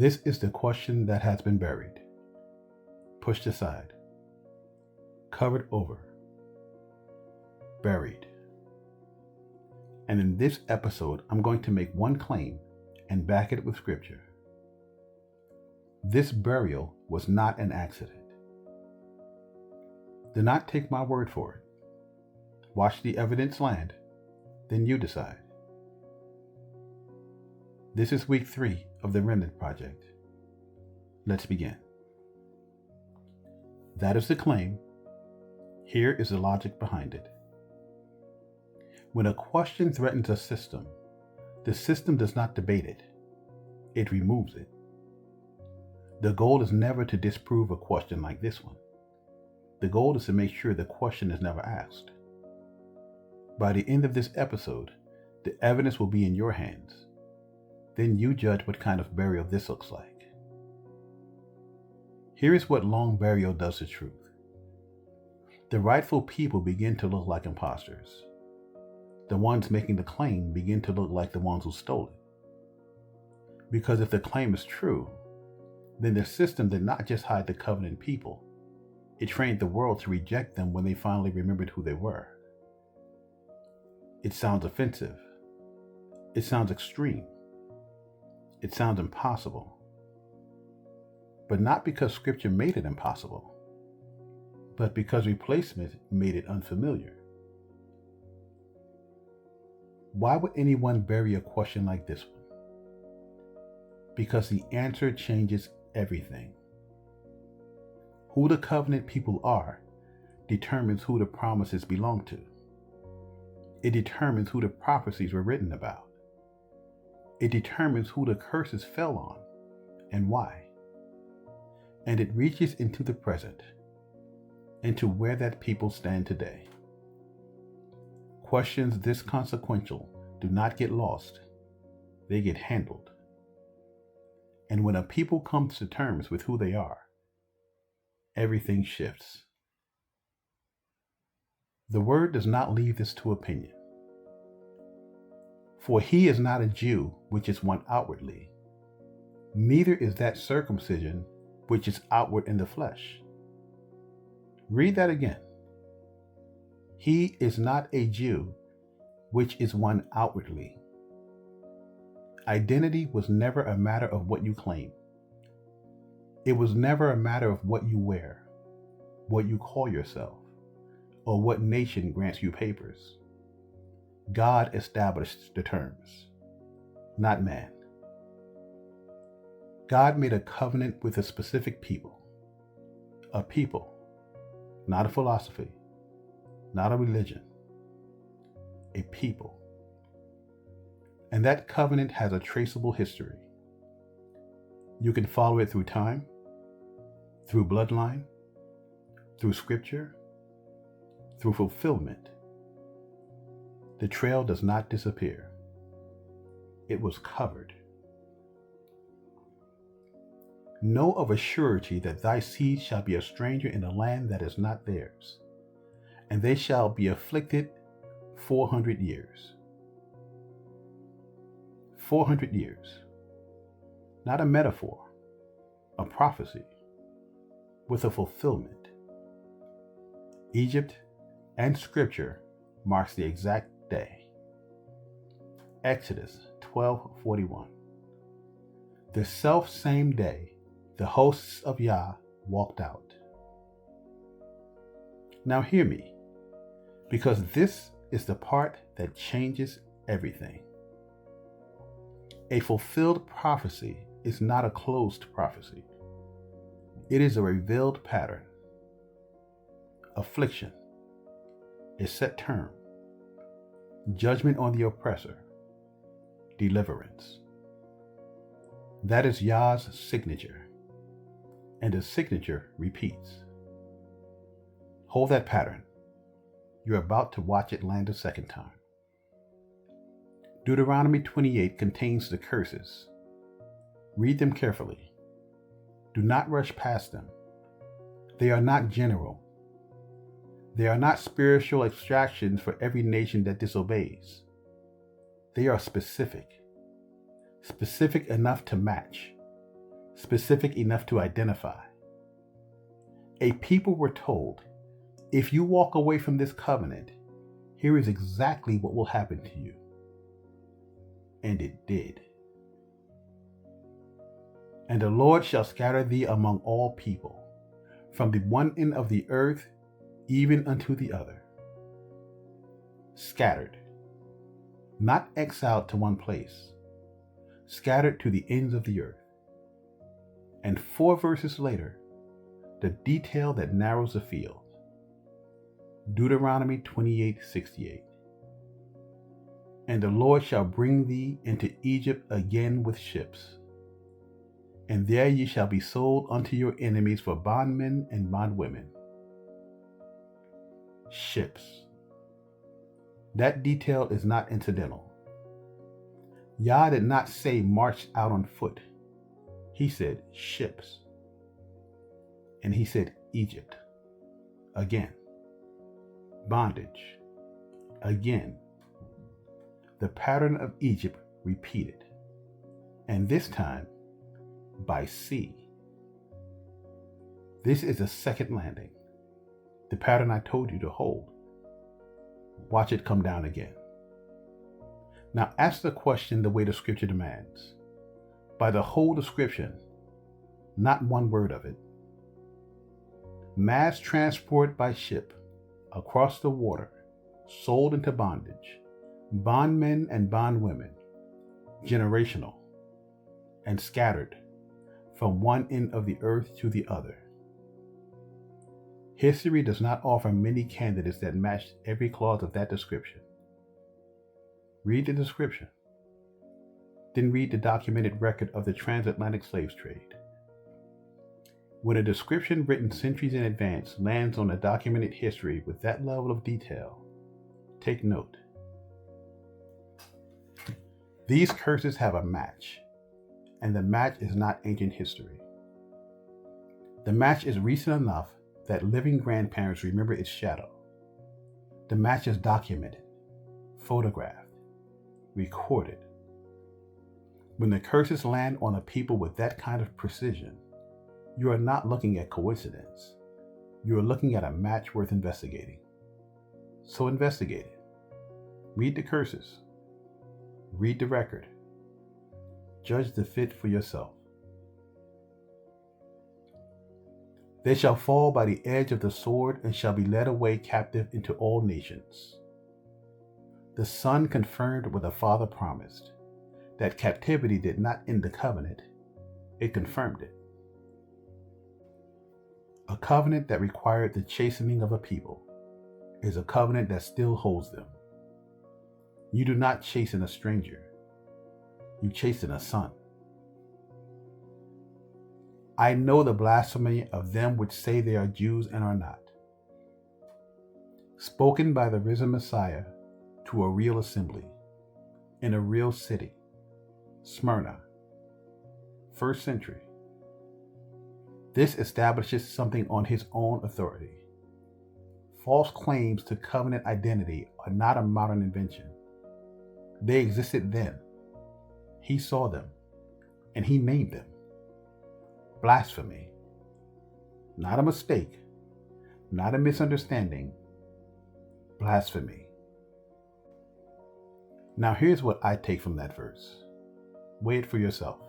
This is the question that has been buried, pushed aside, covered over, buried. And in this episode, I'm going to make one claim and back it with scripture. This burial was not an accident. Do not take my word for it. Watch the evidence land, then you decide. This is week 3 of the Remnant project. Let's begin. That is the claim. Here is the logic behind it. When a question threatens a system, the system does not debate it. It removes it. The goal is never to disprove a question like this one. The goal is to make sure the question is never asked. By the end of this episode, the evidence will be in your hands. Then you judge what kind of burial this looks like. Here is what long burial does to truth. The rightful people begin to look like imposters. The ones making the claim begin to look like the ones who stole it. Because if the claim is true, then the system did not just hide the covenant people. It trained the world to reject them when they finally remembered who they were. It sounds offensive. It sounds extreme. It sounds impossible. But not because scripture made it impossible, but because replacement made it unfamiliar. Why would anyone bury a question like this one? Because the answer changes everything. Who the covenant people are determines who the promises belong to. It determines who the prophecies were written about. It determines who the curses fell on and why. And it reaches into the present, into where that people stand today. Questions this consequential do not get lost, they get handled. And when a people comes to terms with who they are, everything shifts. The word does not leave this to opinion. For he is not a Jew, which is one outwardly, neither is that circumcision, which is outward in the flesh. Read that again. He is not a Jew, which is one outwardly. Identity was never a matter of what you claim. It was never a matter of what you wear, what you call yourself, or what nation grants you papers. God established the terms, not man. God made a covenant with a specific people, not a philosophy, not a religion, a people. And that covenant has a traceable history. You can follow it through time, through bloodline, through scripture, through fulfillment. The trail does not disappear. It was covered. Know of a surety that thy seed shall be a stranger in a land that is not theirs, and they shall be afflicted 400 years. 400 years. Not a metaphor, a prophecy, with a fulfillment. Egypt and scripture marks the exact day. Exodus 12:41. The self same day, the hosts of Yah walked out. Now hear me, because this is the part that changes everything. A fulfilled prophecy is not a closed prophecy. It is a revealed pattern. Affliction, a set term, judgment on the oppressor, deliverance. That is Yah's signature, and the signature repeats. Hold that pattern. You're about to watch it land a second time. Deuteronomy 28 contains the curses. Read them carefully. Do not rush past them. They are not general. They are not spiritual extractions for every nation that disobeys. They are specific enough to match, specific enough to identify. A people were told, if you walk away from this covenant, here is exactly what will happen to you. And it did. And the Lord shall scatter thee among all people, from the one end of the earth even unto the other. Scattered, not exiled to one place, scattered to the ends of the earth. And 4 verses later, the detail that narrows the field. Deuteronomy 28:68. And the Lord shall bring thee into Egypt again with ships, and there ye shall be sold unto your enemies for bondmen and bondwomen. Ships. That detail is not incidental. Yah did not say march out on foot. He said ships. And he said Egypt. Again. Bondage. Again. The pattern of Egypt repeated. And this time, by sea. This is a second landing. The pattern I told you to hold. Watch it come down again. Now ask the question the way the scripture demands. By the whole description, not one word of it. Mass transport by ship, across the water, sold into bondage, bondmen and bondwomen, generational, and scattered from one end of the earth to the other. History does not offer many candidates that match every clause of that description. Read the description. Then read the documented record of the transatlantic slave trade. When a description written centuries in advance lands on a documented history with that level of detail, take note. These curses have a match, and the match is not ancient history. The match is recent enough that living grandparents remember its shadow. The match is documented, photographed, recorded. When the curses land on a people with that kind of precision, you are not looking at coincidence. You are looking at a match worth investigating. So investigate it. Read the curses. Read the record. Judge the fit for yourself. They shall fall by the edge of the sword and shall be led away captive into all nations. The Son confirmed what the Father promised. That captivity did not end the covenant. It confirmed it. A covenant that required the chastening of a people is a covenant that still holds them. You do not chasten a stranger. You chasten a son. I know the blasphemy of them which say they are Jews and are not. Spoken by the risen Messiah to a real assembly, in a real city, Smyrna, 1st century. This establishes something on his own authority. False claims to covenant identity are not a modern invention. They existed then. He saw them, and he named them. Blasphemy. Not a mistake, not a misunderstanding. Blasphemy. Now here's what I take from that verse. Weigh it for yourself.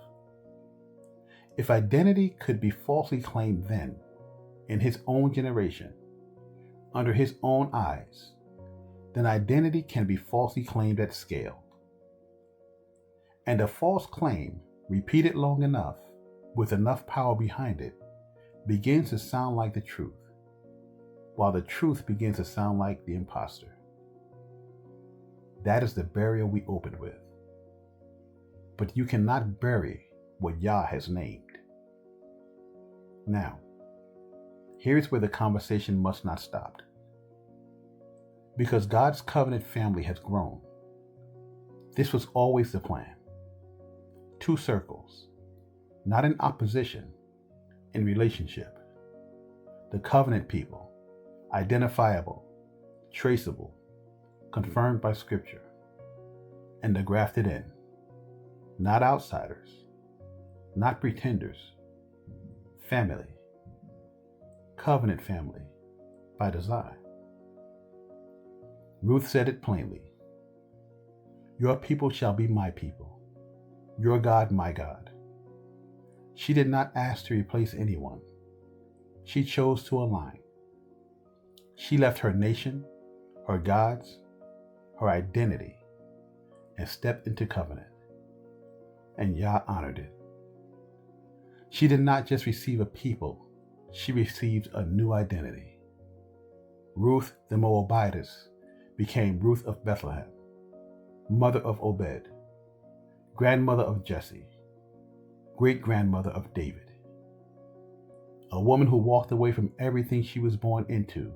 If identity could be falsely claimed then, in his own generation, under his own eyes, then identity can be falsely claimed at scale. And a false claim, repeated long enough, with enough power behind it, begins to sound like the truth, while the truth begins to sound like the imposter. That is the burial we opened with. But you cannot bury what Yah has named. Now, here's where the conversation must not stop. Because God's covenant family has grown. This was always the plan. 2 circles, not in opposition, in relationship. The covenant people, identifiable, traceable, confirmed by Scripture. And the grafted in, not outsiders, not pretenders, family, covenant family, by design. Ruth said it plainly. Your people shall be my people, your God my God. She did not ask to replace anyone. She chose to align. She left her nation, her gods, her identity, and stepped into covenant. And Yah honored it. She did not just receive a people, she received a new identity. Ruth the Moabitess became Ruth of Bethlehem, mother of Obed, grandmother of Jesse, great-grandmother of David. A woman who walked away from everything she was born into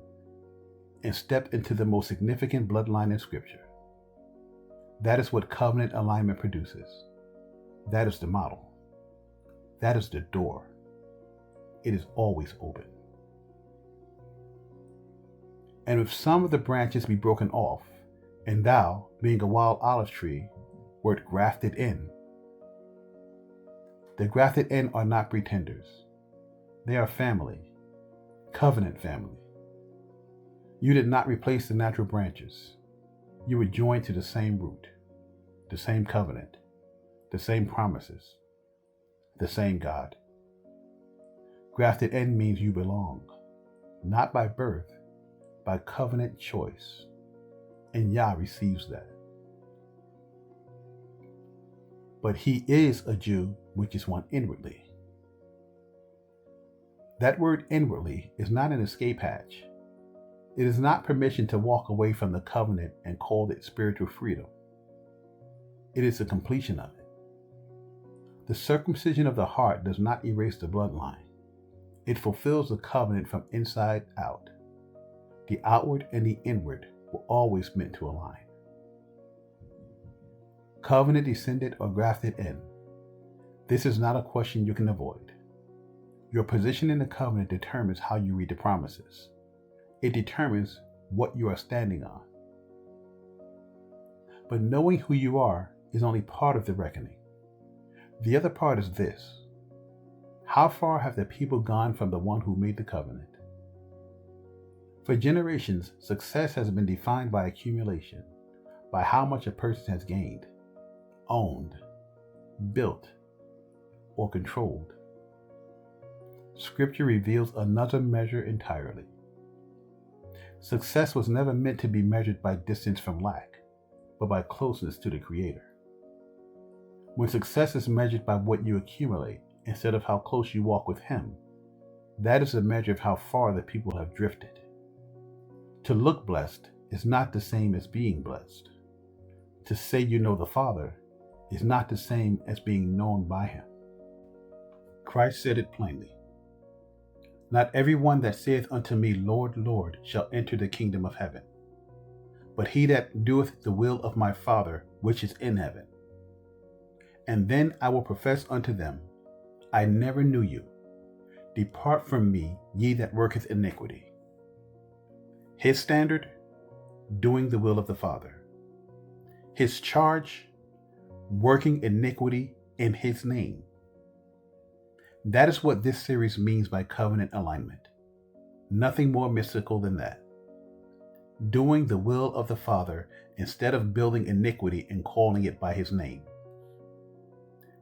and stepped into the most significant bloodline in Scripture. That is what covenant alignment produces. That is the model. That is the door. It is always open. And if some of the branches be broken off, and thou, being a wild olive tree, wert grafted in. The grafted in are not pretenders. They are family, covenant family. You did not replace the natural branches. You were joined to the same root, the same covenant, the same promises, the same God. Grafted in means you belong, not by birth, by covenant choice. And Yah receives that. But he is a Jew, which is one inwardly. That word inwardly is not an escape hatch. It is not permission to walk away from the covenant and call it spiritual freedom. It is the completion of it. The circumcision of the heart does not erase the bloodline. It fulfills the covenant from inside out. The outward and the inward were always meant to align. Covenant descended or grafted in. This is not a question you can avoid. Your position in the covenant determines how you read the promises. It determines what you are standing on. But knowing who you are is only part of the reckoning. The other part is this. How far have the people gone from the one who made the covenant? For generations, success has been defined by accumulation, by how much a person has gained, owned, built, or controlled. Scripture reveals another measure entirely. Success was never meant to be measured by distance from lack, but by closeness to the Creator. When success is measured by what you accumulate instead of how close you walk with Him, that is a measure of how far the people have drifted. To look blessed is not the same as being blessed. To say you know the Father is not the same as being known by Him. Christ said it plainly. Not everyone that saith unto me, Lord, Lord, shall enter the kingdom of heaven, but he that doeth the will of my Father which is in heaven. And then I will profess unto them, I never knew you. Depart from me, ye that worketh iniquity. His standard, doing the will of the Father. His charge, working iniquity in His name. That is what this series means by covenant alignment. Nothing more mystical than that. Doing the will of the Father instead of building iniquity and calling it by His name.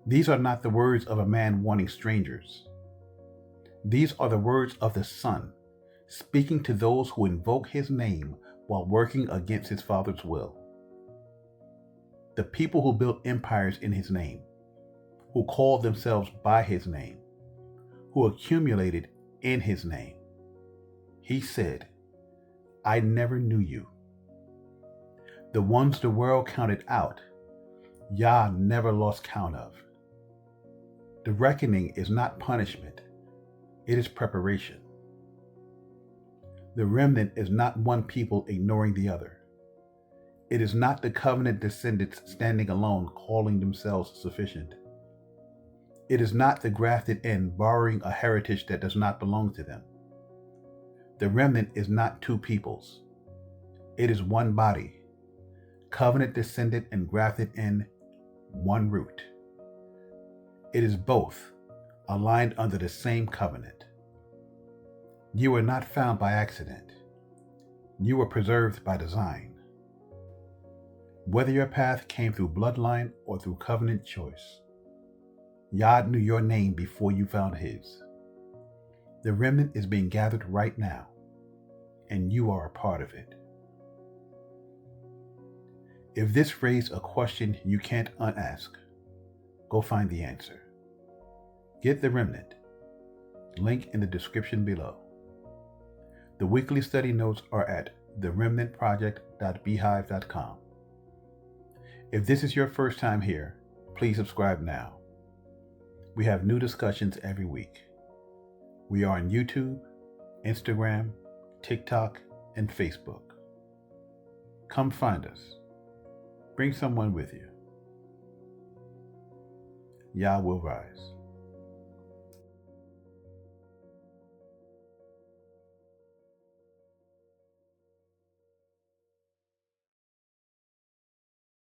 These are not the words of a man wanting strangers. These are the words of the Son, speaking to those who invoke His name while working against His Father's will. The people who built empires in His name, who called themselves by His name, who accumulated in His name. He said, I never knew you. The ones the world counted out, Yah never lost count of. The reckoning is not punishment, it is preparation. The remnant is not one people ignoring the other. It is not the covenant descendants standing alone calling themselves sufficient. It is not the grafted in borrowing a heritage that does not belong to them. The remnant is not two peoples. It is one body, covenant descendant and grafted in, one root. It is both, aligned under the same covenant. You were not found by accident. You were preserved by design. Whether your path came through bloodline or through covenant choice, Yah knew your name before you found His. The remnant is being gathered right now, and you are a part of it. If this raised a question you can't unask, go find the answer. Get the remnant. Link in the description below. The weekly study notes are at theremnantproject.beehive.com. If this is your first time here, please subscribe now. We have new discussions every week. We are on YouTube, Instagram, TikTok, and Facebook. Come find us. Bring someone with you. Yah will rise.